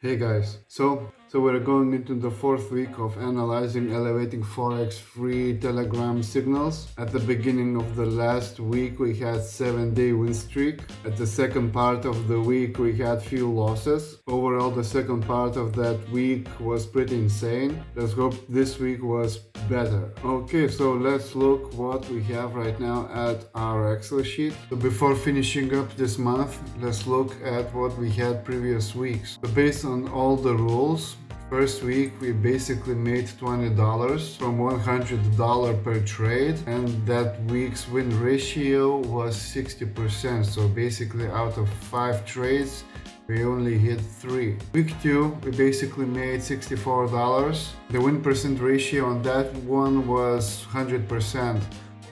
Hey guys, so we're going into the fourth week of analyzing elevating forex free telegram signals. At the beginning of the last week we had 7-day win streak. At the second part of the week we had few losses. Overall the second part of that week was pretty insane. Let's hope this week was better. Okay, so let's look what we have right now at our Excel sheet. So before finishing up this month, let's look at what we had previous weeks. So based on all the rules, first week we basically made $20 from $100 per trade, and that week's win ratio was 60%. So basically out of 5 trades we only hit 3. Week 2 we basically made $64. The win percent ratio on that one was 100%.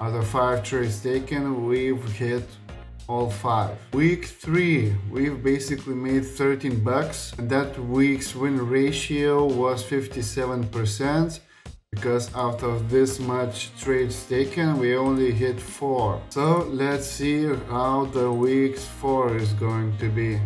Out of 5 trades taken, we've hit all 5. Week 3 we've basically made $13, and that week's win ratio was 57%. Because out of this much trades taken, we only hit 4. So let's see how the week's 4 is going to be.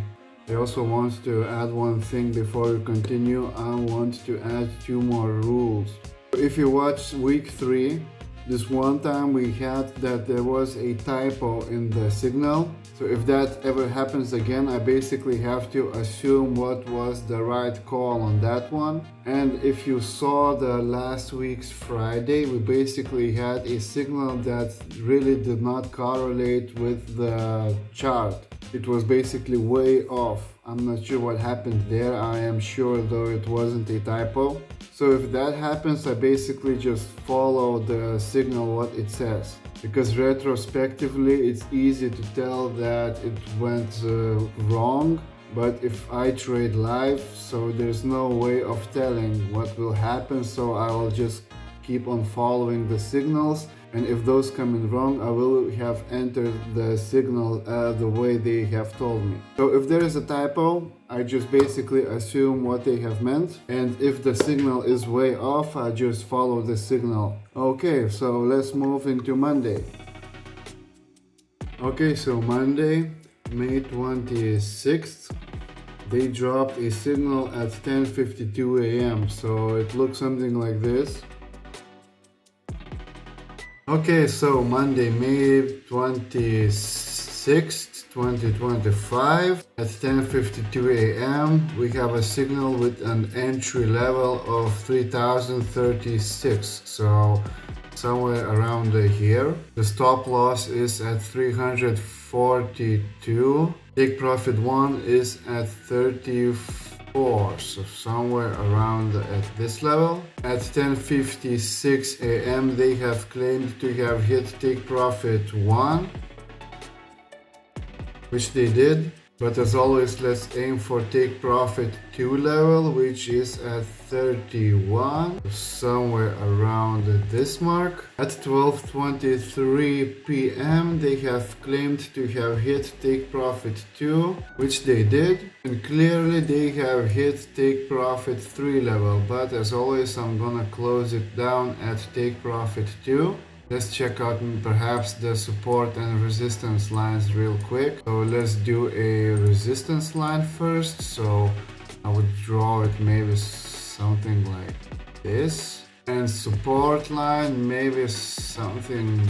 I also want to add one thing before we continue. I want to add 2 more rules. If you watch week 3, this one time we had that there was a typo in the signal. So if that ever happens again, I basically have to assume what was the right call on that one. And if you saw the last week's Friday, we basically had a signal that really did not correlate with the chart. It was basically way off. I'm not sure what happened there. I am sure though it wasn't a typo. So if that happens, I basically just follow the signal what it says. Because retrospectively it's easy to tell that it went wrong. But if I trade live, so there's no way of telling what will happen, so I will just keep on following the signals, and if those come in wrong, I will have entered the signal the way they have told me. So if there is a typo, I just basically assume what they have meant, and if the signal is way off, I just follow the signal. Okay, so let's move into Monday. Okay, so Monday, May 26th, they dropped a signal at 10:52 a.m. So it looks something like this. Okay, so Monday, May 26th, 2025 at 10:52 a.m. we have a signal with an entry level of 3036. So somewhere around here. The stop loss is at 342. Take profit 1 is at 34, so somewhere around at this level. At 10:56 a.m. they have claimed to have hit take profit 1, which they did. But as always, let's aim for take profit 2 level, which is at 31, somewhere around this mark. At 12:23 p.m. they have claimed to have hit take profit 2, which they did, and clearly they have hit take profit 3 level, but as always I'm gonna close it down at take profit 2. Let's check out perhaps the support and resistance lines real quick. So let's do a resistance line first. So I would draw it maybe something like this. And support line maybe something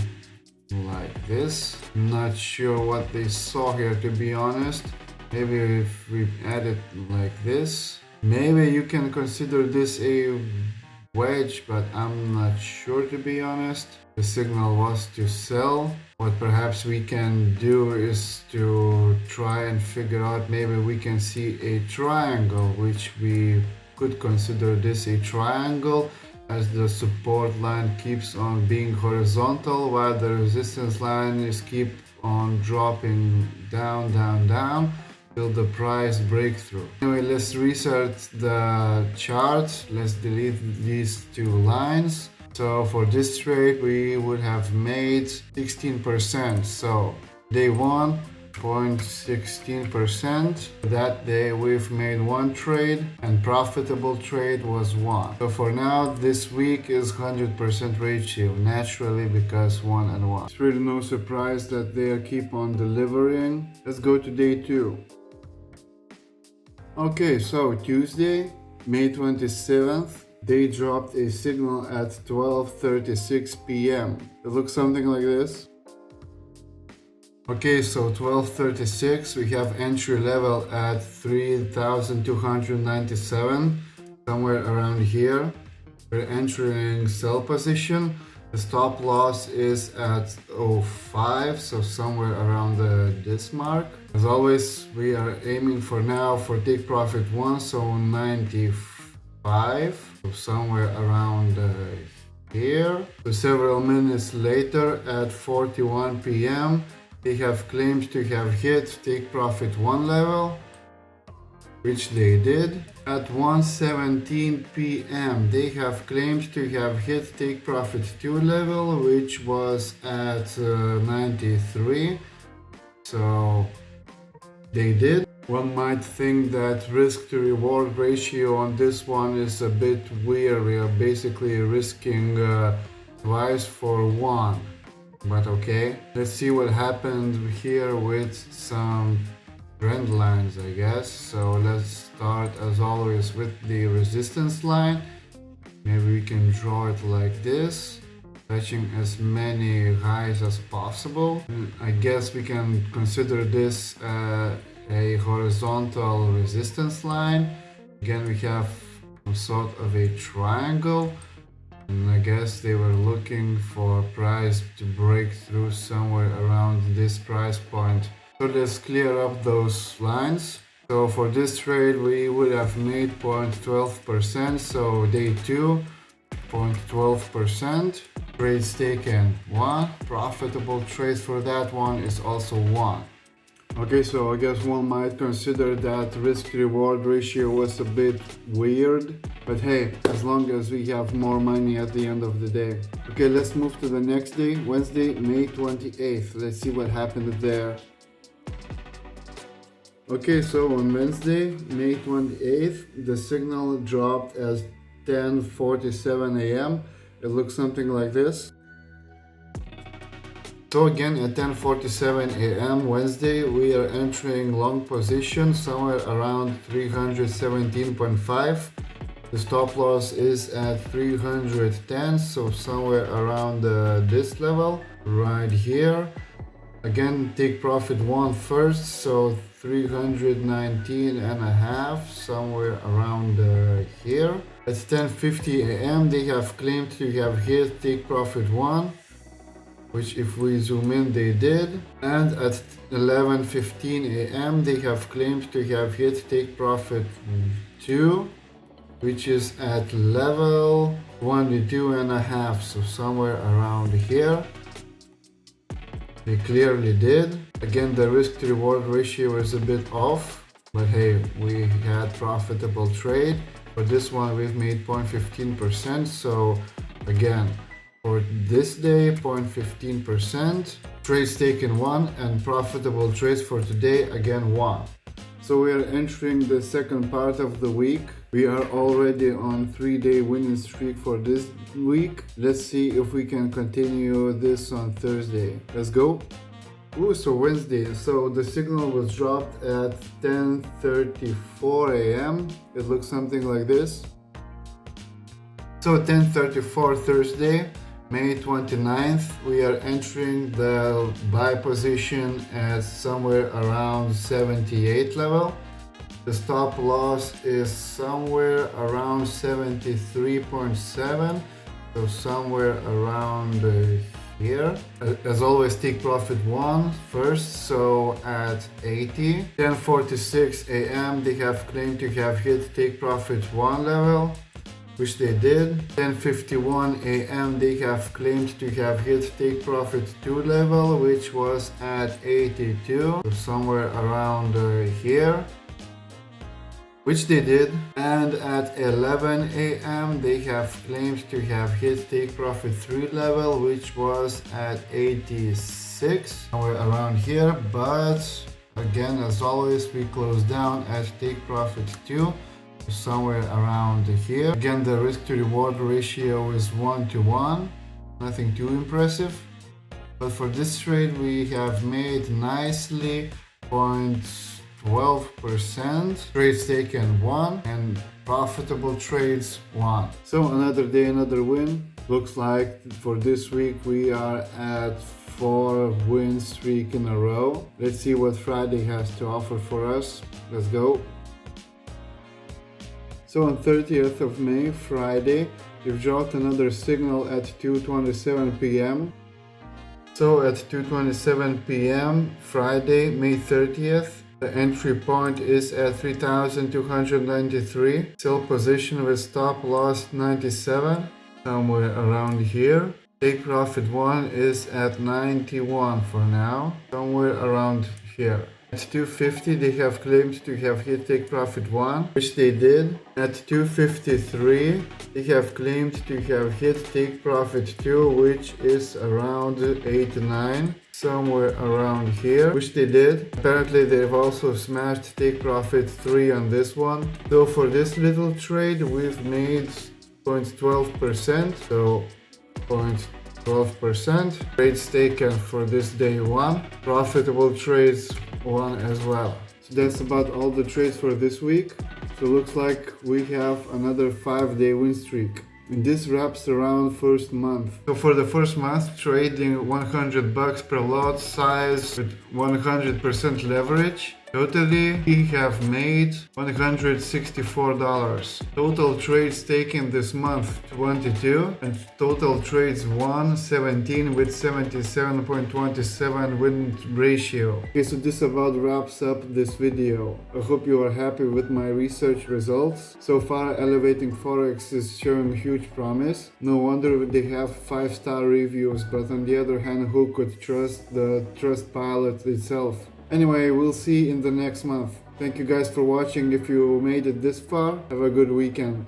like this. Not sure what they saw here, to be honest. Maybe if we add it like this. Maybe you can consider this a wedge, but I'm not sure, to be honest. The signal was to sell. What perhaps we can do is to try and figure out, maybe we can see a triangle, which we could consider this a triangle, as the support line keeps on being horizontal while the resistance line is keep on dropping down till the price breakthrough. Anyway, let's reset the chart. Let's delete these 2 lines. So for this trade we would have made 16%. So day 1, 0.16%. That day we've made 1 trade, and profitable trade was 1. So for now this week is 100% ratio, naturally, because 1 and 1. It's really no surprise that they keep on delivering. Let's go to day 2. Okay, so Tuesday, May 27th, they dropped a signal at 12:36 p.m. It looks something like this. Okay, so 12:36, we have entry level at 3,297, somewhere around here. We're entering sell position. The stop loss is at 05, so somewhere around this mark. As always, we are aiming for now for take profit 1, so 95, so somewhere around here. So several minutes later at 41 p.m. they have claimed to have hit take profit 1 level, which they did. At 1:17 p.m. they have claimed to have hit take profit 2 level, which was at 93. So they did. One might think that risk to reward ratio on this one is a bit weird. We are basically risking twice for one. But okay, let's see what happened here with some trend lines, I guess. So let's start as always with the resistance line. Maybe we can draw it like this, touching as many highs as possible. And I guess we can consider this a horizontal resistance line. Again, we have some sort of a triangle, and I guess they were looking for price to break through somewhere around this price point. So let's clear up those lines. So for this trade we would have made 0.12%, so day 2, 0.12%. Trades taken 1, profitable trades for that one is also 1. Okay, so I guess one might consider that risk-reward ratio was a bit weird, but hey, as long as we have more money at the end of the day. Okay, let's move to the next day, Wednesday, May 28th. Let's see what happened there. Okay, so on Wednesday, May 28th, the signal dropped as 10:47 a.m. It looks something like this. So again, at 10:47 a.m. Wednesday, we are entering long position somewhere around 317.5. The stop loss is at 310, so somewhere around this level, right here. Again, take profit 1 first, so 319 and a half, somewhere around here. At 10:50 a.m. they have claimed to have hit take profit 1, which if we zoom in they did. And at 11:15 a.m. they have claimed to have hit take profit 2, which is at level 22 and a half, so somewhere around here. They clearly did. Again, the risk to reward ratio is a bit off, but hey, we had profitable trade. For this one we've made 0.15%, so again, for this day 0.15%, trades taken 1, and profitable trades for today again 1. So we are entering the second part of the week. We are already on 3-day winning streak for this week. Let's see if we can continue this on Thursday. Let's go. So Wednesday. So the signal was dropped at 10:34 a.m. It looks something like this. So 10:34 Thursday, May 29th, we are entering the buy position at somewhere around 78 level. The stop loss is somewhere around 73.7, so somewhere around here. As always, take profit 1 first, so at 80. 10:46 a.m. they have claimed to have hit take profit 1 level, which they did. 10:51 a.m. they have claimed to have hit take profit 2 level, which was at 82, so somewhere around here, which they did. And at 11 a.m. they have claimed to have hit take profit 3 level, which was at 86, somewhere around here. But again, as always, we close down at take profit 2, somewhere around here. Again, the risk to reward ratio is 1:1, nothing too impressive. But for this trade we have made nicely 0.12 12%, trades taken 1, and profitable trades 1. So another day, another win. Looks like for this week we are at 4 win streak in a row. Let's see what Friday has to offer for us. Let's go. So on 30th of May, Friday, we've dropped another signal at 2:27 p.m. So at 2:27 p.m. Friday, May 30th, the entry point is at 3,293. Sell position with stop loss 97, somewhere around here. Take profit 1 is at 91 for now, somewhere around here. At 250 they have claimed to have hit take profit 1, which they did. At 253 they have claimed to have hit take profit 2, which is around 89, somewhere around here, which they did. Apparently they've also smashed take profit 3 on this one. So for this little trade we've made 0.12%, so 0.12%. Trades taken for this day 1, profitable trades 1 as well. So that's about all the trades for this week. So looks like we have another 5-day win streak. And this wraps around first month. So for the first month, trading $100 per lot size with 100% leverage. Totally, we have made $164. Total trades taken this month 22, and total trades won 17 with 77.27 win ratio. Okay, so this about wraps up this video. I hope you are happy with my research results. So far, Elevating Forex is showing huge promise. No wonder they have 5-star reviews, but on the other hand, who could trust the TrustPilot itself? Anyway, we'll see in the next month. Thank you guys for watching. If you made it this far, have a good weekend.